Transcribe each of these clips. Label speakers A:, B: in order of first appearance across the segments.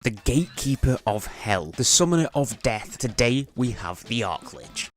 A: the gatekeeper of hell, the summoner of death. Today we have the ARCHLICH.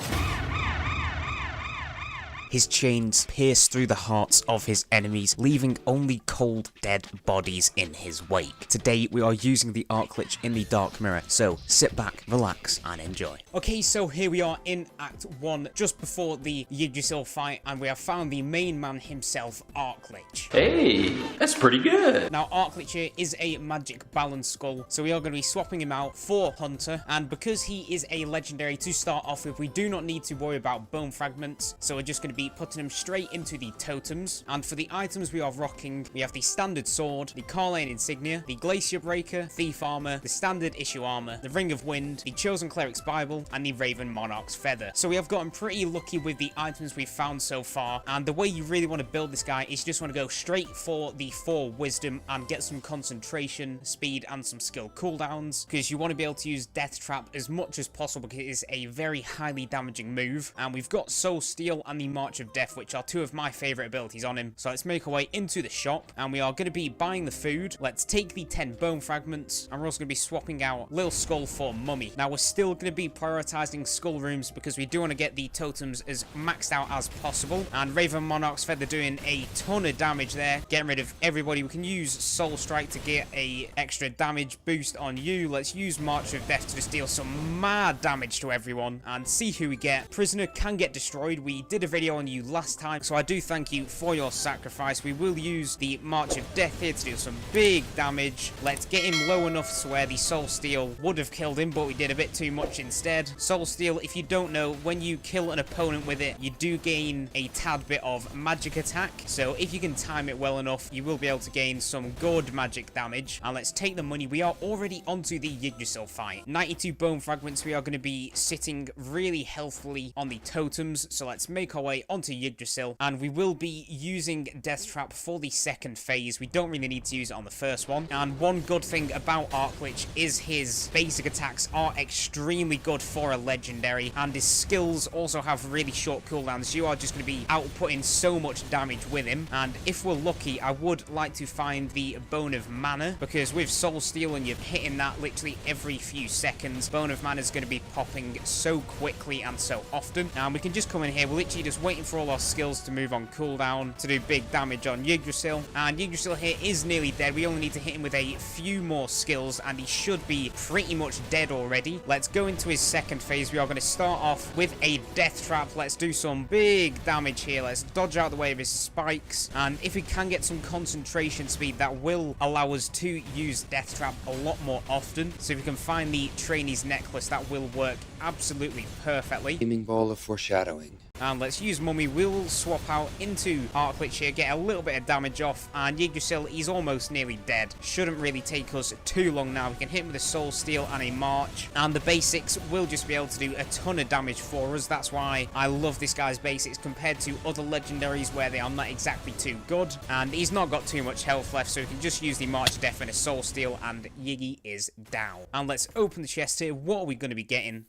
A: His chains pierce through the hearts of his enemies, leaving only cold, dead bodies in his wake. Today, we are using the ARCHLICH in the Dark Mirror, so sit back, relax, and enjoy. Okay, so here we are in Act 1, just before the Yggdrasil fight, and we have found the main man himself, ARCHLICH.
B: Hey, that's pretty good.
A: Now, ARCHLICH here is a magic balance skull, so we are going to be swapping him out for Hunter, and because he is a legendary to start off with, we do not need to worry about bone fragments, so we're just going to be putting him straight into the totems. And for the items we are rocking, we have the standard sword, the Carlane insignia, the Glacier Breaker, Thief armor, the standard issue armor, the Ring of Wind, the Chosen Cleric's Bible, and the Raven Monarch's Feather. So we have gotten pretty lucky with the items we've found so far, and the way you really want to build this guy is you just want to go straight for the 4 wisdom and get some concentration, speed, and some skill cooldowns, because you want to be able to use Death Trap as much as possible because it is a very highly damaging move. And we've got Soul Steal and the March of Death, which are 2 of my favorite abilities on him. So let's make our way into the shop, and we are going to be buying the food. Let's take the 10 bone fragments, and we're also going to be swapping out Lil Skull for Mummy. Now, we're still going to be prioritizing skull rooms because we do want to get the totems as maxed out as possible. And Raven Monarch's Feather doing a ton of damage there, getting rid of everybody. We can use Soul Strike to get a extra damage boost on you. Let's use March of Death to just deal some mad damage to everyone and see who we get. Prisoner can get destroyed. We did a video on you last time, so I do thank you for your sacrifice. We will use the March of Death here to do some big damage. Let's get him low enough to where the Soul Steal would have killed him, but we did a bit too much instead. Soul Steal, if you don't know, when you kill an opponent with it, you do gain a tad bit of magic attack, so if you can time it well enough, you will be able to gain some good magic damage. And let's take the money. We are already onto the Yggdrasil fight. 92 bone fragments. We are going to be sitting really healthily on the totems, so let's make our way onto Yggdrasil, and we will be using Death Trap for the second phase. We don't really need to use it on the first one. And one good thing about ARCHLICH is his basic attacks are extremely good for a legendary, and his skills also have really short cooldowns. You are just going to be outputting so much damage with him. And if we're lucky, I would like to find the Bone of Mana, because with Soul Steal and you're hitting that literally every few seconds, Bone of Mana is going to be popping so quickly and so often. And we can just come in here. We're literally just waiting for all our skills to move on cooldown to do big damage on Yggdrasil. And Yggdrasil here is nearly dead. We only need to hit him with a few more skills and he should be pretty much dead already. Let's go into his second phase. We are going to start off with a Death Trap. Let's do some big damage here. Let's dodge out the way of his spikes, and if we can get some concentration speed, that will allow us to use Death Trap a lot more often. So if we can find the Trainee's Necklace, that will work absolutely perfectly.
C: Aiming ball of foreshadowing.
A: And let's use Mummy. We'll swap out into ARCHLICH here, get a little bit of damage off, and Yggdrasil, he's almost nearly dead. Shouldn't really take us too long now. We can hit him with a Soul Steal and a March, and the basics will just be able to do a ton of damage for us. That's why I love this guy's basics compared to other legendaries where they are not exactly too good. And he's not got too much health left, so we can just use the March of Death and a Soul Steal, and Yiggy is down. And let's open the chest here. What are we going to be getting?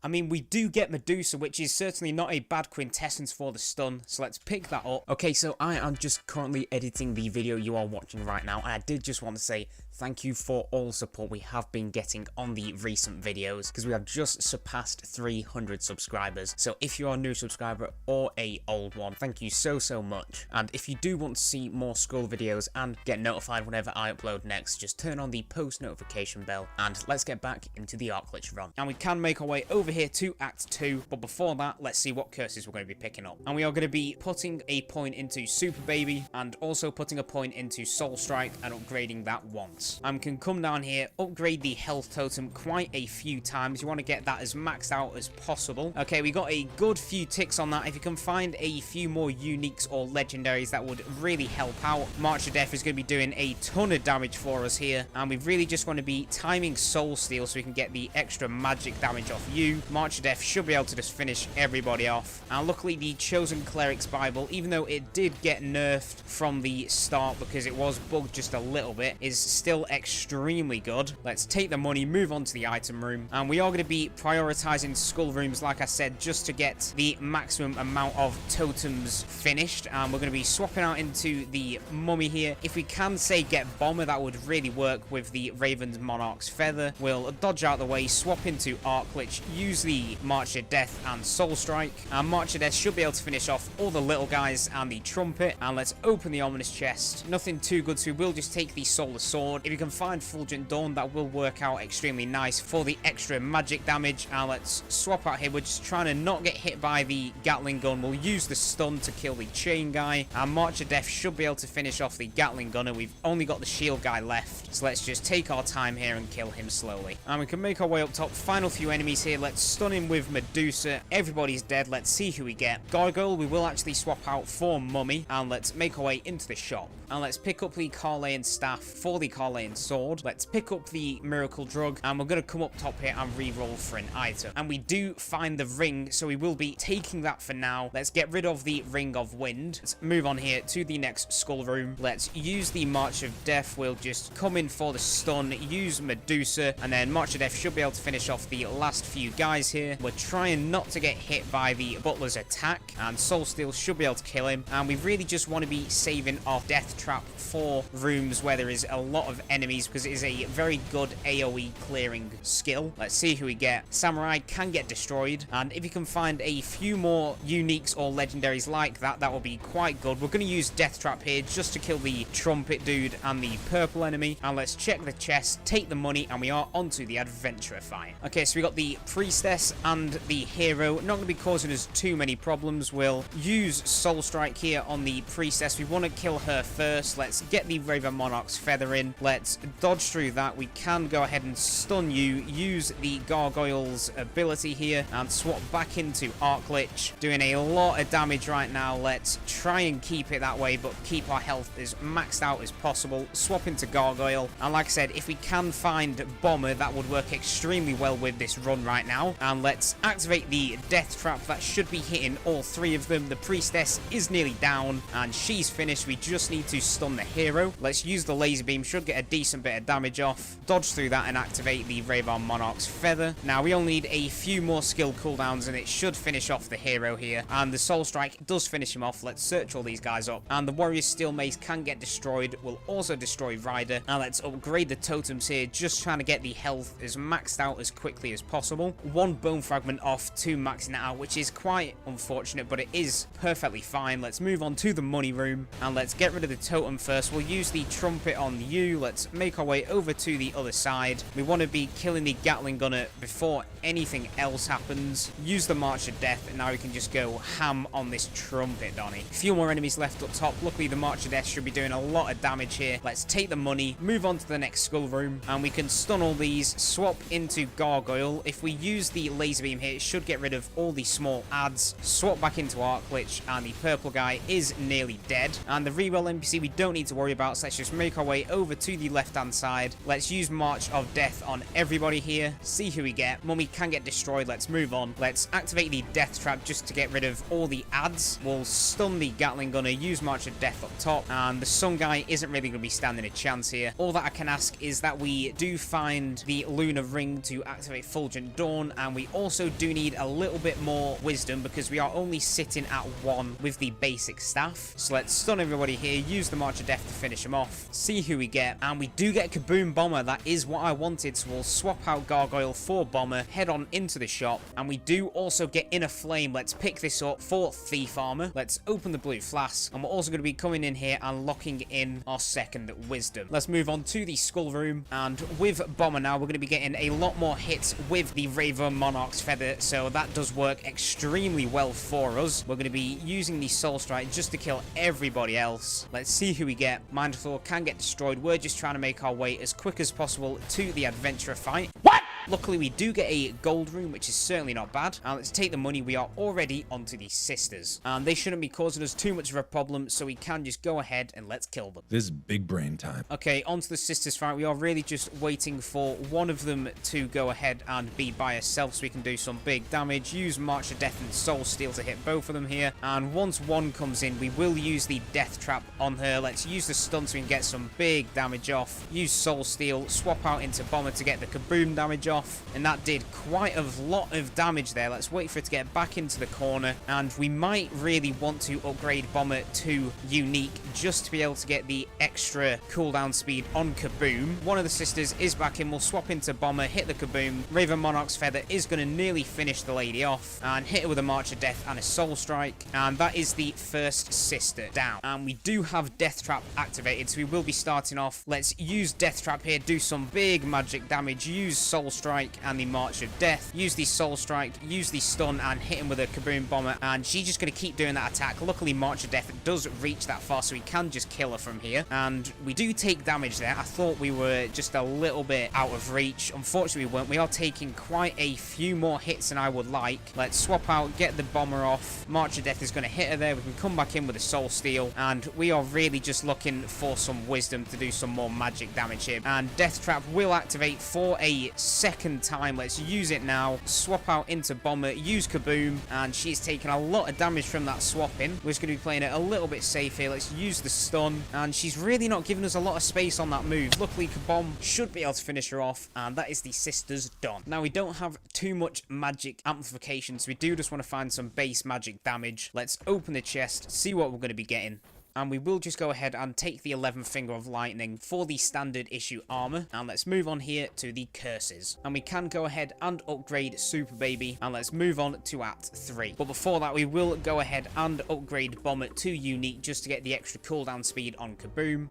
A: I mean, we do get Medusa, which is certainly not a bad quintessence for the stun, so let's pick that up. Okay, so I am just currently editing the video you are watching right now, and I did just want to say thank you for all the support we have been getting on the recent videos, because we have just surpassed 300 subscribers. So if you are a new subscriber or a old one, thank you so much. And if you do want to see more Skul videos and get notified whenever I upload next, just turn on the post notification bell, and let's get back into the ARCHLICH run. And we can make our way over here to Act 2, but before that, let's see what curses we're going to be picking up. And we are going to be putting a point into Super Baby, and also putting a point into Soul Strike and upgrading that once. Can come down here, upgrade the health totem quite a few times. You want to get that as maxed out as possible. Okay, we got a good few ticks on that. If you can find a few more uniques or legendaries, that would really help out. March of Death is going to be doing a ton of damage for us here, and we really just want to be timing Soul Steal so we can get the extra magic damage off you. March of Death should be able to just finish everybody off. And luckily, the Chosen Cleric's Bible, even though it did get nerfed from the start because it was bugged just a little bit, is still still extremely good. Let's take the money, move on to the item room, and we are going to be prioritizing skull rooms, like I said, just to get the maximum amount of totems finished. And we're going to be swapping out into the mummy here. If we can say get bomber, that would really work with the Raven's Monarch's Feather. We'll dodge out the way, swap into ARCHLICH, use the March of Death and Soul Strike, and March of Death should be able to finish off all the little guys and the trumpet. And let's open the ominous chest. Nothing too good, so we will just take the Solar Sword. If you can find Fulgent Dawn, that will work out extremely nice for the extra magic damage. And let's swap out here. We're just trying to not get hit by the Gatling gun. We'll use the stun to kill the chain guy, and March of Death should be able to finish off the Gatling gunner. We've only got the shield guy left, so let's just take our time here and kill him slowly. And we can make our way up top. Final few enemies here. Let's stun him with Medusa. Everybody's dead. Let's see who we get. Gargoyle we will actually swap out for Mummy, and let's make our way into the shop. And let's pick up the Carleon staff for the Carleon sword. Let's pick up the miracle drug, and we're going to come up top here and re-roll for an item. And we do find the ring, so we will be taking that for now. Let's get rid of the Ring of Wind. Let's move on here to the next skull room. Let's use the March of Death. We'll just come in for the stun, use Medusa, and then March of Death should be able to finish off the last few guys here. We're trying not to get hit by the Butler's attack, and Soul Steel should be able to kill him. And we really just want to be saving our Death Trap for rooms where there is a lot of enemies, because it is a very good AoE clearing skill. Let's see who we get. Samurai can get destroyed, and if you can find a few more uniques or legendaries like that, that will be quite good. We're going to use Death Trap here just to kill the trumpet dude and the purple enemy. And let's check the chest, take the money, and we are onto the adventurer fight. Okay, so we got the priestess and the hero. Not going to be causing us too many problems. We'll use Soul Strike here on the priestess. We want to kill her first. Let's get the Raven Monarch's Feather in. Let's dodge through that. We can go ahead and stun you, use the Gargoyle's ability here, and swap back into ARCHLICH. Doing a lot of damage right now. Let's try and keep it that way, but keep our health as maxed out as possible. Swap into Gargoyle, and like I said, if we can find Bomber, that would work extremely well with this run right now. And let's activate the Death Trap. That should be hitting all three of them. The priestess is nearly down, and she's finished. We just need to stun the hero. Let's use the laser beam. Should get a decent bit of damage off. Dodge through that and activate the Raven Monarch's Feather. Now we only need a few more skill cooldowns, and it should finish off the hero here. And the Soul Strike does finish him off. Let's search all these guys up. And the Warrior's Steel Mace can get destroyed. We'll also destroy Ryder. Now let's upgrade the totems here. Just trying to get the health as maxed out as quickly as possible. One bone fragment off to maxing it out, which is quite unfortunate, but it is perfectly fine. Let's move on to the money room, and let's get rid of the totem first. We'll use the trumpet on you. Let's make our way over to the other side. We want to be killing the Gatling gunner before anything else happens. Use the March of Death, and now we can just go ham on this trumpet, Donnie. A few more enemies left up top. Luckily, the March of Death should be doing a lot of damage here. Let's take the money, move on to the next skull room, and we can stun all these, swap into Gargoyle. If we use the laser beam here, it should get rid of all the small adds. Swap back into ARCHLICH, and the purple guy is nearly dead. And the reroll NPC we don't need to worry about, so let's just make our way over to the left-hand side. Let's use March of Death on everybody here. See who we get. Mummy can get destroyed. Let's move on. Let's activate the Death Trap just to get rid of all the adds. We'll stun the Gatling gunner, use March of Death up top, and the Sun guy isn't really going to be standing a chance here. All that I can ask is that we do find the Lunar Ring to activate Fulgent Dawn, and we also do need a little bit more wisdom because we are only sitting at 1 with the basic staff. So let's stun everybody here, use the March of Death to finish them off, see who we get, and we do get Kaboom Bomber. That is what I wanted, so we'll swap out Gargoyle for Bomber, head on into the shop, and we do also get Inner Flame. Let's pick this up for Thief Armor. Let's open the blue flask, and we're also going to be coming in here and locking in our second wisdom. Let's move on to the skull room, and with Bomber now, we're going to be getting a lot more hits with the Raven Monarch's Feather, so that does work extremely well for us. We're going to be using the Soul Strike just to kill everybody else. Let's see who we get. Mindful can get destroyed. We're just trying to make our way as quick as possible to the adventurer fight. What? Luckily, we do get a gold room, which is certainly not bad. And let's take the money. We are already onto the sisters. And they shouldn't be causing us too much of a problem, so we can just go ahead and let's kill them.
C: This is big brain time.
A: Okay, onto the sisters fight. We are really just waiting for one of them to go ahead and be by herself so we can do some big damage. Use March of Death and Soul Steal to hit both of them here. And once one comes in, we will use the Death Trap on her. Let's use the stun so we can get some big damage off. Use Soul Steal, swap out into Bomber to get the kaboom damage off. And that did quite a lot of damage there. Let's wait for it to get back into the corner. And we might really want to upgrade Bomber to Unique just to be able to get the extra cooldown speed on kaboom. One of the sisters is back in. We'll swap into Bomber, hit the kaboom. Raven Monarch's Feather is going to nearly finish the lady off. And hit her with a March of Death and a Soul Strike. And that is the first sister down. And we do have Death Trap activated, so we will be starting off. Let's use Death Trap here, do some big magic damage, use Soul Strike and the March of Death, use the Soul Strike, use the stun and hit him with a kaboom bomber, and she's just going to keep doing that attack. Luckily, March of Death does reach that far, so we can just kill her from here. And we do take damage there. I thought we were just a little bit out of reach. Unfortunately, we weren't. We are taking quite a few more hits than I would like. Let's swap out, get the bomber off. March of Death is going to hit her there. We can come back in with a Soul Steal, and we are really just looking for some wisdom to do some more magic damage here. And Death Trap will activate for a second time. Let's use it now. Swap out into Bomber, use kaboom, and she's taking a lot of damage from that swapping. We're just going to be playing it a little bit safe here. Let's use the stun, and she's really not giving us a lot of space on that move. Luckily, Kabom should be able to finish her off, and that is the sisters done. Now, we don't have too much magic amplification, so we do just want to find some base magic damage. Let's open the chest, see what we're going to be getting. And we will just go ahead and take the 11th Finger of Lightning for the standard issue armor. And let's move on here to the curses. And we can go ahead and upgrade Super Baby. And let's move on to Act 3. But before that, we will go ahead and upgrade Bomber to Unique just to get the extra cooldown speed on Kaboom.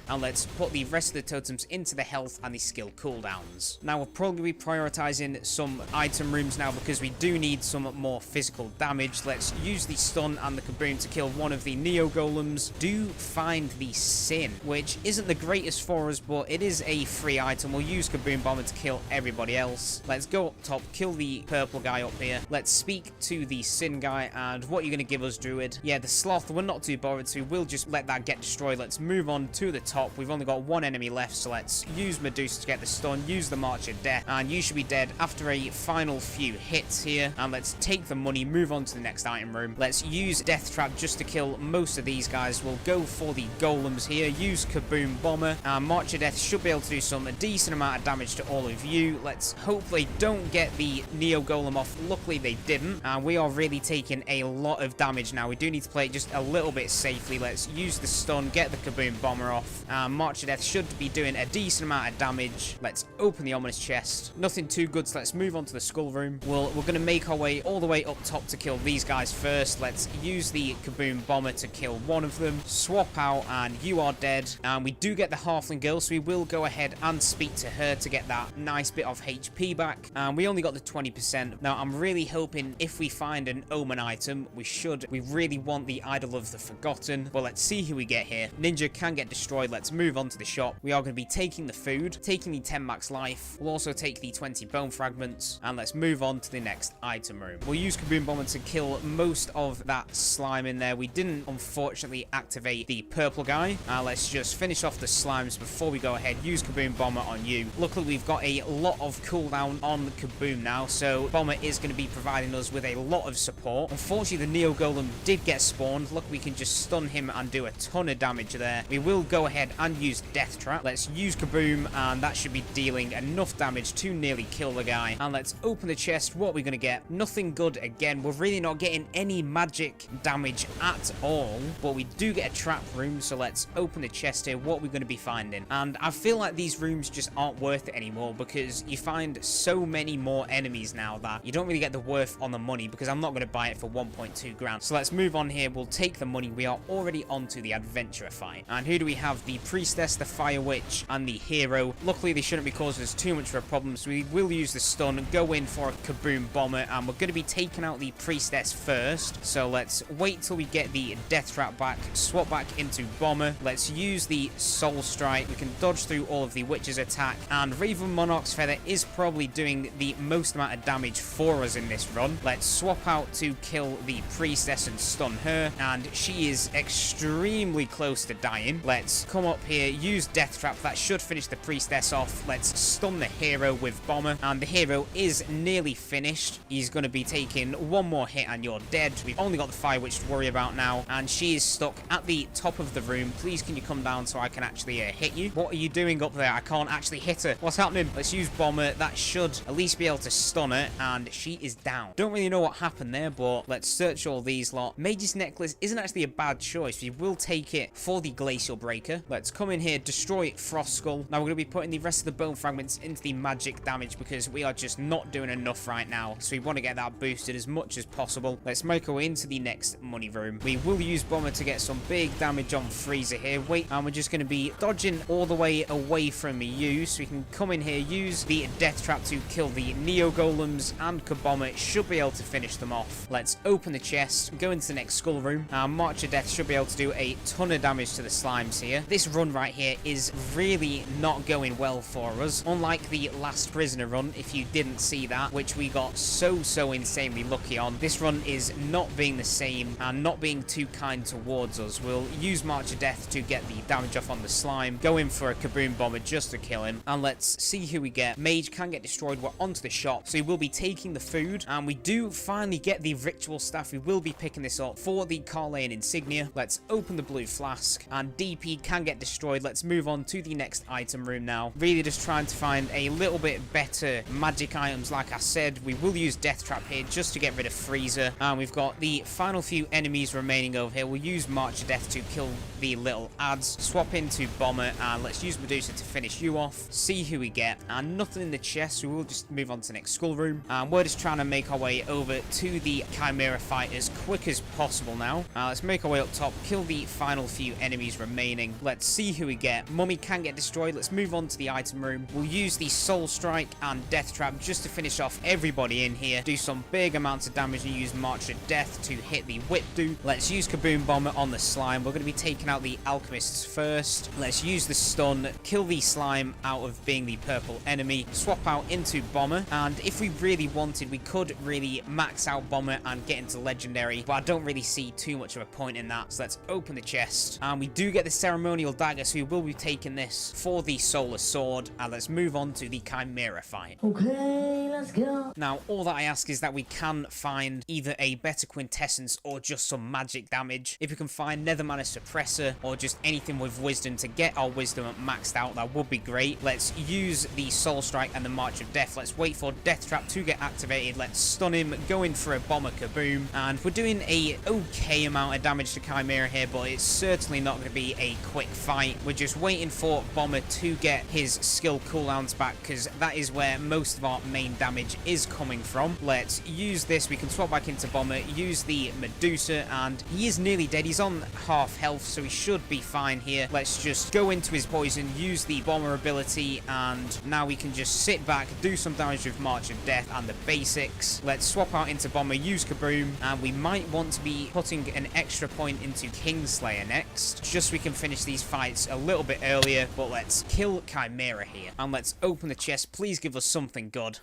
A: And let's put the rest of the totems into the health and the skill cooldowns. Now, we'll probably be prioritizing some item rooms now because we do need some more physical damage. Let's use the stun and the kaboom to kill one of the Neo Golems. Do find the Sin, which isn't the greatest for us, but it is a free item. We'll use Kaboom Bomber to kill everybody else. Let's go up top, kill the purple guy up here. Let's speak to the Sin guy, and what are you going to give us, Druid? Yeah, the Sloth, we're not too bothered, so we'll just let that get destroyed. Let's move on to the top. We've only got one enemy left, so let's use Medusa to get the stun, use the March of Death, and you should be dead after a final few hits here. And let's take the money, move on to the next item room. Let's use Death Trap just to kill most of these guys. We'll go for the golems here, use Kaboom Bomber, and March of Death should be able to do some decent amount of damage to all of you. Let's hope they don't get the Neo Golem off. Luckily, they didn't, and we are really taking a lot of damage now. We do need to play it just a little bit safely. Let's use the stun, get the Kaboom Bomber off. March of Death should be doing a decent amount of damage. Let's open the ominous chest. Nothing too good, so let's move on to the skull room. We're going to make our way all the way up top to kill these guys first. Let's use the Kaboom Bomber to kill one of them. Swap out, and you are dead. And we do get the Halfling Girl, so we will go ahead and speak to her to get that nice bit of HP back. And we only got the 20%. Now, I'm really hoping if we find an Omen item, we should. We really want the Idol of the Forgotten. Well, let's see who we get here. Ninja can get destroyed. Let's move on to the shop. We are going to be taking the food, taking the 10 max life. We'll also take the 20 bone fragments, and let's move on to the next item room. We'll use Kaboom Bomber to kill most of that slime in there. We didn't, unfortunately, activate the purple guy. Let's just finish off the slimes before we go ahead. Use Kaboom Bomber on you. Luckily, we've got a lot of cooldown on Kaboom now, so Bomber is going to be providing us with a lot of support. Unfortunately, the Neo Golem did get spawned. Look, we can just stun him and do a ton of damage there. We will go ahead and use Death Trap. Let's use Kaboom, and that should be dealing enough damage to nearly kill the guy. And let's open the chest. What are we going to get? Nothing good again. We're really not getting any magic damage at all, but we do get a trap room, so let's open the chest here. What are we going to be finding? And I feel like these rooms just aren't worth it anymore because you find so many more enemies now that you don't really get the worth on the money, because I'm not going to buy it for 1.2 grand. So let's move on here. We'll take the money. We are already onto the adventurer fight. And who do we have? the priestess, the fire witch, and the hero. Luckily, they shouldn't be causing us too much of a problem, so we will use the stun, go in for a kaboom bomber, and we're going to be taking out the priestess first. So let's wait till we get the death trap back, swap back into bomber. Let's use the soul strike. We can dodge through all of the witch's attack, and Raven Monarch's feather is probably doing the most amount of damage for us in this run. Let's swap out to kill the priestess and stun her, and she is extremely close to dying. Let's come up here, use death trap. That should finish the priestess off. Let's stun the hero with bomber, and the hero is nearly finished. He's going to be taking one more hit and you're dead. We've only got the fire witch to worry about now, and she is stuck at the top of the room. Please can you come down so I can actually hit you? What are you doing up there? I can't actually hit her. What's happening? Let's use bomber. That should at least be able to stun her, and she is down. Don't really know what happened there, but let's search all these lot. Mage's necklace isn't actually a bad choice. We will take it for the glacial breaker. Let's come in here, destroy Frost Skull. Now we're going to be putting the rest of the bone fragments into the magic damage because we are just not doing enough right now, so we want to get that boosted as much as possible. Let's make our way into the next money room. We will use bomber to get some big damage on Freezer here. Wait, and we're just going to be dodging all the way away from you, so we can come in here, use the death trap to kill the neo golems, and Kabomber should be able to finish them off. Let's open the chest, go into the next skull room. March of Death should be able to do a ton of damage to the slimes here. This run right here is really not going well for us, unlike the last prisoner run, if you didn't see that, which we got so insanely lucky on. This run is not being the same and not being too kind towards us. We'll use March of Death to get the damage off on the slime, go in for a kaboom bomber just to kill him, and let's see who we get. Mage can get destroyed. We're onto the shop, so we will be taking the food, and we do finally get the ritual staff. We will be picking this up for the Carleon insignia. Let's open the blue flask, and DP can get destroyed. Let's move on to the next item room now. Really just trying to find a little bit better magic items. Like I said, we will use death trap here just to get rid of Freezer, and we've got the final few enemies remaining over here. We'll use March of Death to kill the little ads, swap into bomber, and let's use Medusa to finish you off. See who we get, and nothing in the chest, so we'll just move on to the next skull room, and we're just trying to make our way over to the Chimera fight as quick as possible now. Let's make our way up top, kill the final few enemies remaining. Let's see who we get. Mummy can get destroyed. Let's move on to the item room. We'll use the soul strike and death trap just to finish off everybody in here, do some big amounts of damage, and use March of Death to hit the whip dude. Let's use kaboom bomber on the slime. We're going to be taking out the alchemists first. Let's use the stun, kill the slime out of being the purple enemy, swap out into bomber, and if we really wanted, we could really max out bomber and get into legendary, but I don't really see too much of a point in that. So let's open the chest, and we do get the ceremonial dagger, so we will be taking this for the solar sword, and let's move on to the Chimera fight.
C: Okay, let's go.
A: Now, all that I ask is that we can find either a better quintessence or just some magic damage. If we can find Nether Mana Suppressor or just anything with wisdom to get our wisdom maxed out, that would be great. Let's use the soul strike and the March of Death. Let's wait for death trap to get activated. Let's stun him, go in for a bomber kaboom, and we're doing a okay amount of damage to Chimera here, but it's certainly not going to be a quick fight. We're just waiting for bomber to get his skill cooldowns back, because that is where most of our main damage is coming from. Let's use this. We can swap back into bomber, use the Medusa, and he is nearly dead. He's on half health, so he should be fine here. Let's just go into his poison, use the bomber ability, and now we can just sit back, do some damage with March of Death and the basics. Let's swap out into bomber, use kaboom, and we might want to be putting an extra point into Kingslayer next, just so we can finish these fights a little bit earlier. But let's kill Chimera here, and let's open the chest. Please give us something good.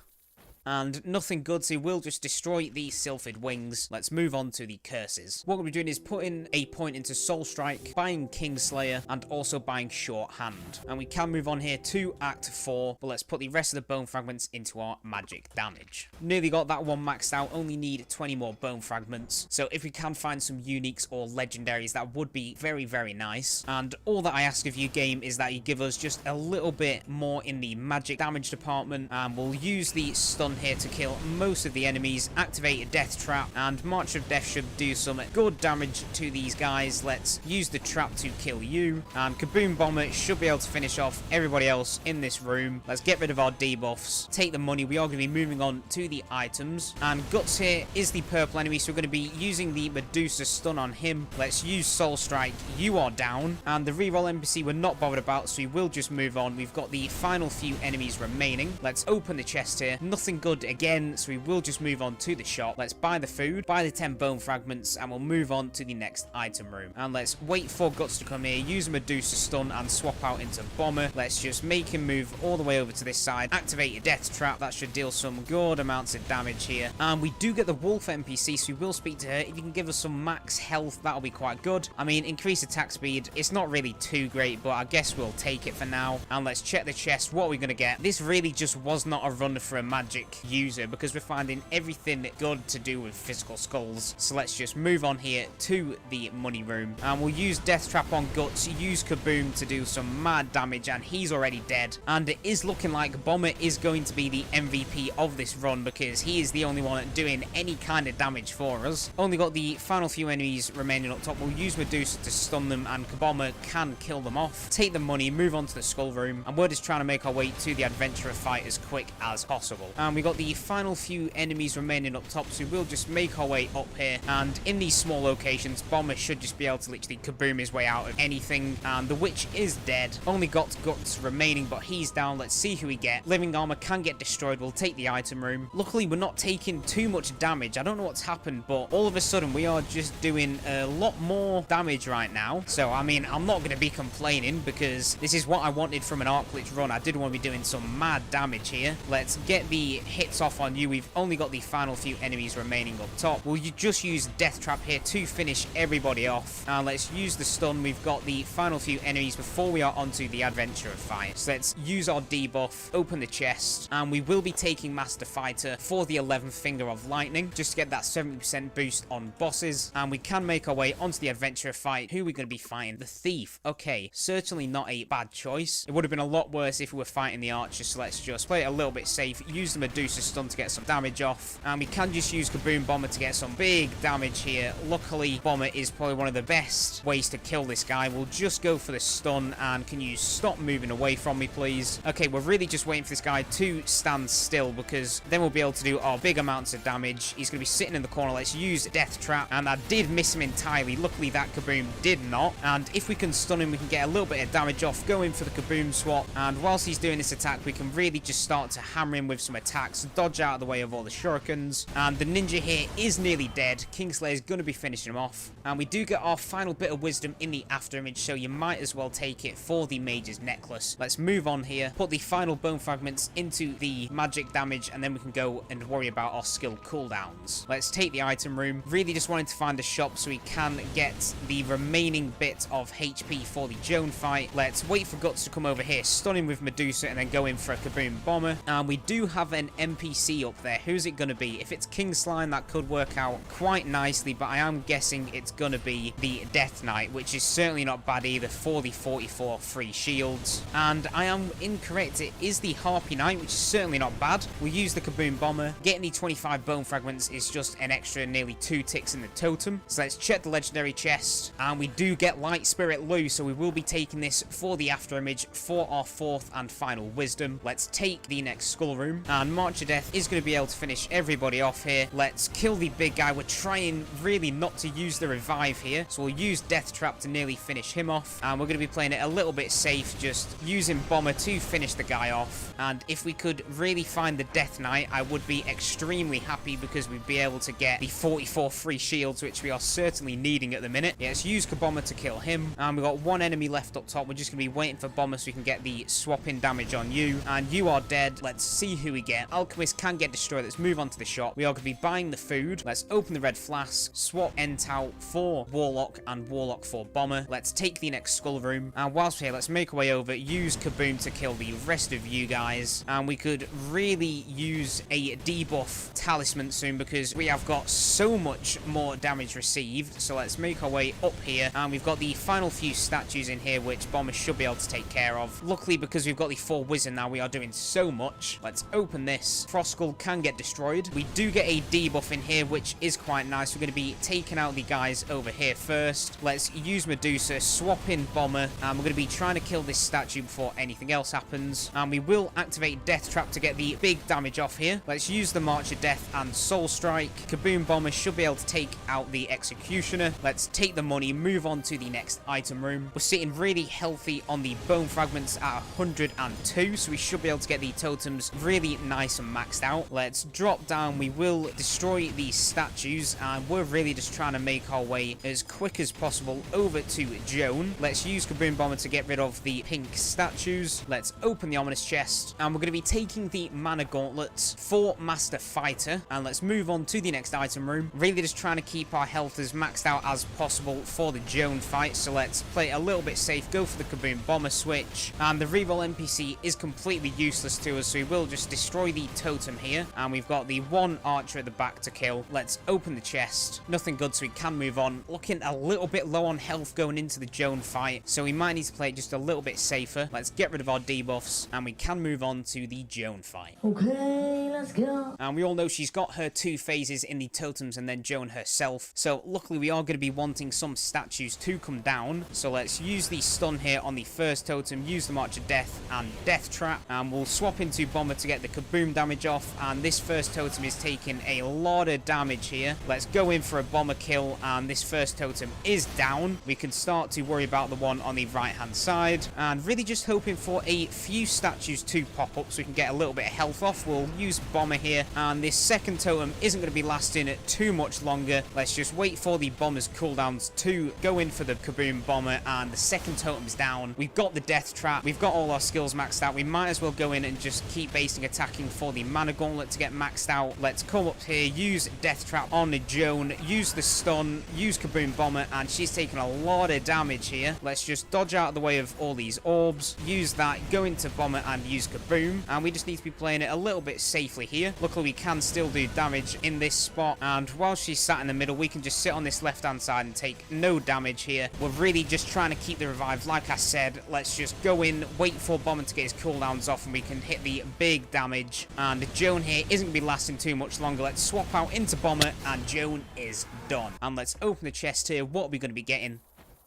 A: And nothing good, so we'll just destroy the Sylphid Wings. Let's move on to the curses. What we're going to be doing is putting a point into Soul Strike, buying Kingslayer, and also buying Shorthand. And we can move on here to Act 4, but let's put the rest of the bone fragments into our magic damage. Nearly got that one maxed out, only need 20 more bone fragments. So if we can find some uniques or legendaries, that would be very nice. And all that I ask of you, game, is that you give us just a little bit more in the magic damage department, and we'll use the stun stun here to kill most of the enemies, activate a death trap, and March of Death should do some good damage to these guys. Let's use the trap to kill you, and Kaboom Bomber should be able to finish off everybody else in this room. Let's get rid of our debuffs, take the money. We are going to be moving on to the items, and Guts here is the purple enemy, so we're going to be using the Medusa stun on him. Let's use Soul Strike. You are down, and the reroll NPC we're not bothered about, so we will just move on. We've got the final few enemies remaining. Let's open the chest here. Nothing good again, so we will just move on to the shop. Let's buy the food, buy the 10 bone fragments, and we'll move on to the next item room. And let's wait for Guts to come here, use Medusa stun, and swap out into Bomber. Let's just make him move all the way over to this side, activate a death trap. That should deal some good amounts of damage here. And we do get the wolf NPC, so we will speak to her. If you can give us some max health, that'll be quite good. I mean, increase attack speed, it's not really too great, but I guess we'll take it for now. And let's check the chest. What are we going to get? This really just was not a run for a magic user, because we're finding everything good to do with physical skulls. So let's just move on here to the money room, and we'll use death trap on Guts, use Kaboom to do some mad damage, and he's already dead. And it is looking like Bomber is going to be the MVP of this run, because he is the only one doing any kind of damage for us. Only got the final few enemies remaining up top. We'll use Medusa to stun them, and Bomber can kill them off. Take the money, move on to the skull room, and we're just trying to make our way to the adventurer fight as quick as possible. And we got the final few enemies remaining up top, so we'll just make our way up here. And in these small locations, Bomber should just be able to literally kaboom his way out of anything. And the witch is dead. Only got Guts remaining, but he's down. Let's see who we get. Living armor can get destroyed. We'll take the item room. Luckily, we're not taking too much damage. I don't know what's happened, but all of a sudden we are just doing a lot more damage right now. So I mean, I'm not going to be complaining, because this is what I wanted from an ARCHLICH run. I did want to be doing some mad damage here. Let's get the hits off on you. We've only got the final few enemies remaining up top. We'll just use death trap here to finish everybody off, and let's use the stun. We've got the final few enemies before we are onto the adventurer fight. So let's use our debuff, open the chest, and we will be taking Master Fighter for the 11th Finger of Lightning, just to get that 70% boost on bosses. And we can make our way onto the adventurer fight. Who are we going to be fighting? The thief. Okay, certainly not a bad choice. It would have been a lot worse if we were fighting the archer, so let's just play it a little bit safe, use the Medusa stun to get some damage off, and we can just use Kaboom Bomber to get some big damage here. Luckily, Bomber is probably one of the best ways to kill this guy. We'll just go for the stun, and can you stop moving away from me, please? Okay, we're really just waiting for this guy to stand still, because then we'll be able to do our big amounts of damage. He's going to be sitting in the corner. Let's use death trap, and I did miss him entirely. Luckily, that Kaboom did not, and if we can stun him, we can get a little bit of damage off. Go in for the Kaboom swap, and whilst he's doing this attack, we can really just start to hammer him with some attacks, dodge out of the way of all the shurikens. And the ninja here is nearly dead. Kingslayer is going to be finishing him off, and we do get our final bit of wisdom in the after image, so you might as well take it for the mage's necklace. Let's move on here, put the final bone fragments into the magic damage, and then we can go and worry about our skill cooldowns. Let's take the item room. Really just wanted to find a shop so we can get the remaining bit of HP for the Joan fight. Let's wait for Guts to come over here, stun him with Medusa, and then go in for a Kaboom Bomber. And we do have an NPC up there. Who's it going to be? If it's King Slime, that could work out quite nicely, but I am guessing it's going to be the Death Knight, which is certainly not bad either for the 44 free shields. And I am incorrect. It is the Harpy Knight, which is certainly not bad. We'll use the Kaboom Bomber. Getting the 25 bone fragments is just an extra nearly 2 ticks in the totem. So let's check the legendary chest, and we do get Light Spirit Lou, so we will be taking this for the after image for our 4th and final wisdom. Let's take the next skull room, and March of Death is going to be able to finish everybody off here. Let's kill the big guy. We're trying really not to use the revive here, so we'll use death trap to nearly finish him off, and we're going to be playing it a little bit safe, just using Bomber to finish the guy off. And if we could really find the Death Knight, I would be extremely happy, because we'd be able to get the 44 free shields, which we are certainly needing at the minute. Yeah, let's use Bomber to kill him, and we've got one enemy left up top. We're just going to be waiting for Bomber so we can get the swapping damage on you, and you are dead. Let's see who we get. Alchemist can get destroyed. Let's move on to the shop. We are going to be buying the food. Let's open the red flask, swap Entau for Warlock and Warlock for Bomber. Let's take the next skull room, and whilst we're here, let's make our way over, use Kaboom to kill the rest of you guys, and we could really use a debuff talisman soon, because we have got so much more damage received. So let's make our way up here, and we've got the final few statues in here, which Bomber should be able to take care of. Luckily, because we've got the 4 wizard now, we are doing so so much. Let's open this. Skul can get destroyed. We do get a debuff in here, which is quite nice. We're going to be taking out the guys over here first. Let's use Medusa, swap in Bomber, and we're going to be trying to kill this statue before anything else happens. And we will activate Death Trap to get the big damage off here. Let's use the March of Death and Soul Strike. Kaboom Bomber should be able to take out the Executioner. Let's take the money, move on to the next item room. We're sitting really healthy on the bone fragments at 102, so we should be able to get the totems really nice and maxed out. Let's drop down. We will destroy these statues, and we're really just trying to make our way as quick as possible over to Joan. Let's use Kaboom Bomber to get rid of the pink statues. Let's open the Ominous Chest, and we're going to be taking the Mana Gauntlets for Master Fighter, and let's move on to the next item room. Really just trying to keep our health as maxed out as possible for the Joan fight, so let's play it a little bit safe, go for the Kaboom Bomber switch, and the reroll NPC is completely useless to us, so we will just destroy the totem here, and we've got the one archer at the back to kill. Let's open the chest. Nothing good, so we can move on. Looking a little bit low on health going into the Joan fight, so we might need to play it just a little bit safer. Let's get rid of our debuffs, and we can move on to the Joan fight.
C: Okay, let's go.
A: And we all know she's got her 2 phases in the totems and then Joan herself, so luckily we are going to be wanting some statues to come down. So let's use the stun here on the first totem, use the March of Death and Death Trap, and we'll swap into Bomber to get the Kaboom damage off. And this first totem is taking a lot of damage here. Let's go in for a Bomber kill, and this first totem is down. We can start to worry about the one on the right hand side, and really just hoping for a few statues to pop up so we can get a little bit of health off. We'll use Bomber here, and this second totem isn't going to be lasting too much longer. Let's just wait for the Bomber's cooldowns to go in for the Kaboom Bomber, and the second totem's down. We've got the Death Trap, we've got all our skills maxed out. We might as well go in and just keep basing attacking for the Mana Gauntlet to get maxed out. Let's come up here, use Death Trap on the Joan, use the stun, use Kaboom Bomber, and she's taking a lot of damage here. Let's just dodge out of the way of all these orbs, use that, go into Bomber and use Kaboom, and we just need to be playing it a little bit safely here. Luckily we can still do damage in this spot, and while she's sat in the middle we can just sit on this left hand side and take no damage here. We're really just trying to keep the revive. Like I said, let's just go in, wait for Bomber to get his cooldowns off, and we can hit the big damage. And Joan here isn't going to be lasting too much longer. Let's swap out into Bomber, and Joan is done. And let's open the chest here. What are we going to be getting?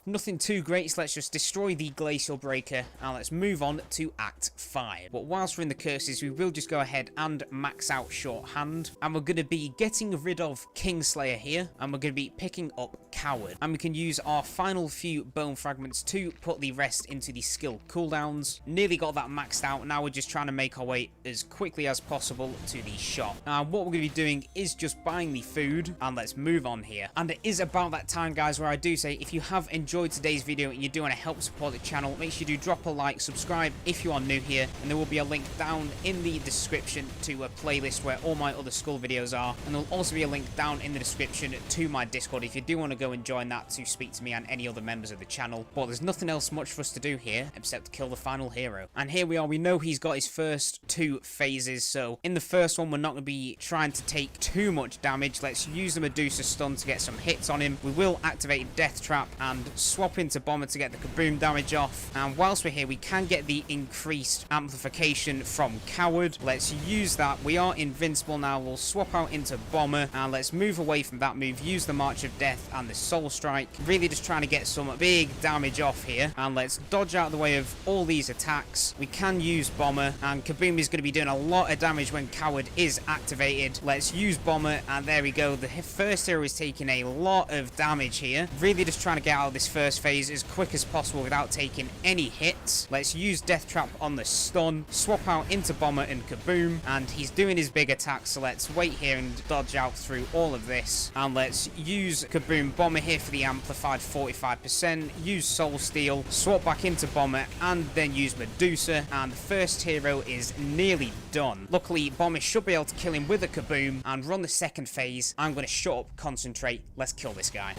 A: Nothing too great, so let's just destroy the Glacial Breaker, and let's move on to Act 5. But whilst we're in the curses, we will just go ahead and max out Shorthand, and we're going to be getting rid of Kingslayer here, and we're going to be picking up Coward. And we can use our final few bone fragments to put the rest into the skill cooldowns. Nearly got that maxed out, now we're just trying to make our way as quickly as possible to the shop. Now what we're going to be doing is just buying the food, and let's move on here. And it is about that time, guys, where I do say, if you have enjoyed today's video and you do want to help support the channel, make sure you do drop a like, subscribe if you are new here, and there will be a link down in the description to a playlist where all my other Skul videos are, and there'll also be a link down in the description to my Discord if you do want to go and join that to speak to me and any other members of the channel. But there's nothing else much for us to do here except kill the final hero, and here we are. We know he's got his first 2 phases, so in the first one we're not going to be trying to take too much damage. Let's use the Medusa stun to get some hits on him. We will activate Death Trap and swap into Bomber to get the Kaboom damage off, and whilst we're here we can get the increased amplification from Coward. Let's use that. We are invincible now. We'll swap out into Bomber, and let's move away from that move, use the March of Death and the Soul Strike, really just trying to get some big damage off here. And let's dodge out of the way of all these attacks. We can use Bomber, and Kaboom is going to be doing a lot of damage when Coward is activated. Let's use Bomber, and there we go. The first hero is taking a lot of damage here, really just trying to get out of this first phase as quick as possible without taking any hits. Let's use Death Trap on the stun, swap out into Bomber and Kaboom, and he's doing his big attack, so let's wait here and dodge out through all of this. And let's use Kaboom Bomber here for the amplified 45%, use Soul Steal, swap back into Bomber, and then use Medusa, and the first hero is nearly done. Luckily Bomber should be able to kill him with a Kaboom and run the second phase. I'm going to shut up, concentrate, let's kill this guy.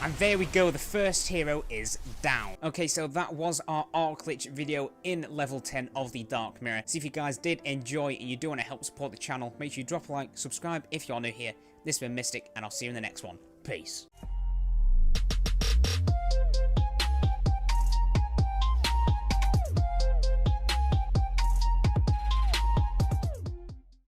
A: And there we go, the first hero is down. Okay, so that was our ARCHLICH video in level 10 of the Dark Mirror. So if you guys did enjoy and you do want to help support the channel, make sure you drop a like, subscribe if you're new here. This has been Mystic, and I'll see you in the next one. Peace.